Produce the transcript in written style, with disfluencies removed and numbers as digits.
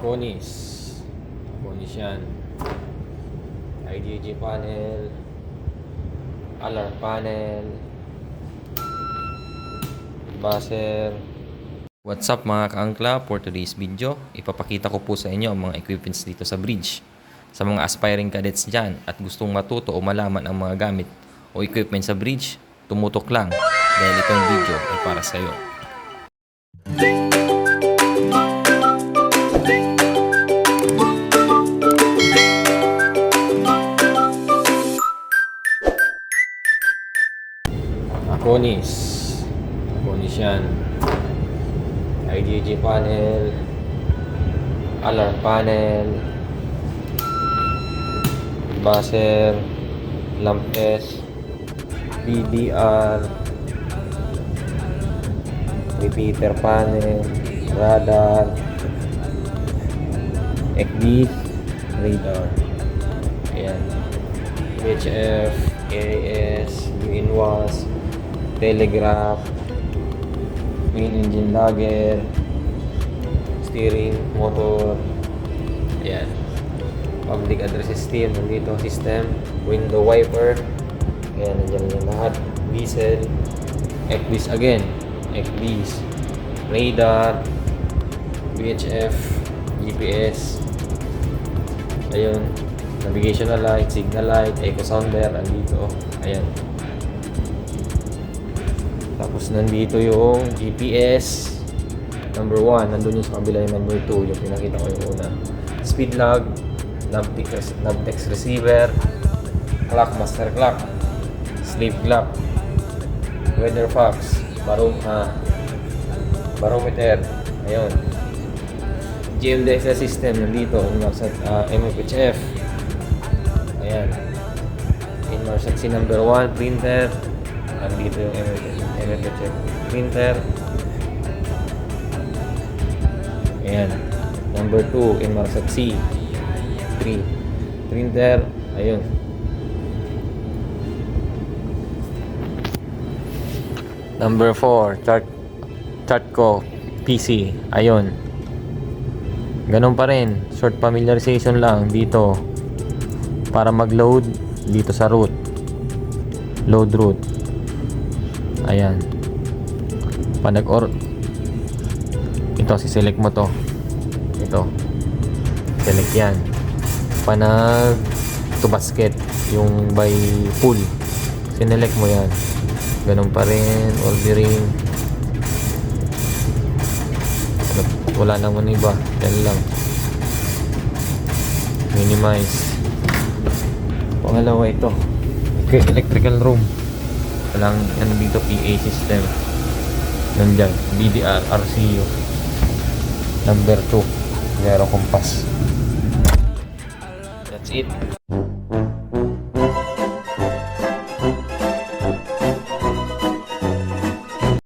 Akonis yan. IGG panel, alarm panel, buzzer. What's up mga kaangkla? For today's video, ipapakita ko po sa inyo ang mga equipments dito sa bridge. Sa mga aspiring cadets dyan at gustong matuto o malaman ang mga gamit o equipment sa bridge, tumutok lang dahil itong video ay para sa iyo. Akonis yan. IGG panel, alarm panel, buzzer, lamp S, PDR, repeater panel, radar, XD, radar. Ayan. VHF, AAS, UNWAS, telegraph, main engine logger, steering, motor. Ayan. Public address system, nandito system, window wiper. Ayan, nandiyan yung lahat. Diesel, XDs again, XDs, radar, VHF, GPS. Ayun, navigational light, signal light, echo sounder, andito. Ayan. Tapos nandito yung GPS number 1, nandun yung sa kabila yung number 2, yung pinakita ko yung una. Speed log, Navtex receiver, clock, master clock, slave clock, weather fox, barometer, ayun. GMDSS system nandito, MFHF, ayan. Inmarsat number 1, printer, nandito yung MFHF printer. Ayan. Number 2, Inmarsat C 3 printer. Ayun. Number 4, Chartco PC. Ayun. Ganun pa rin. Short familiarization lang dito para mag-load dito sa root. Load root. Ayan. Ito, si-select mo to. Ito. Select yan. To basket, yung by pool. Sinelect mo yan. Ganun pa rin. Ordering. Wala naman iba. Yan lang. Minimize. Pangalawa ito. Okay, electrical room. Walang ano dito, PA system. Nandyan, BDR, RCU. Number 2, zero compass. That's it.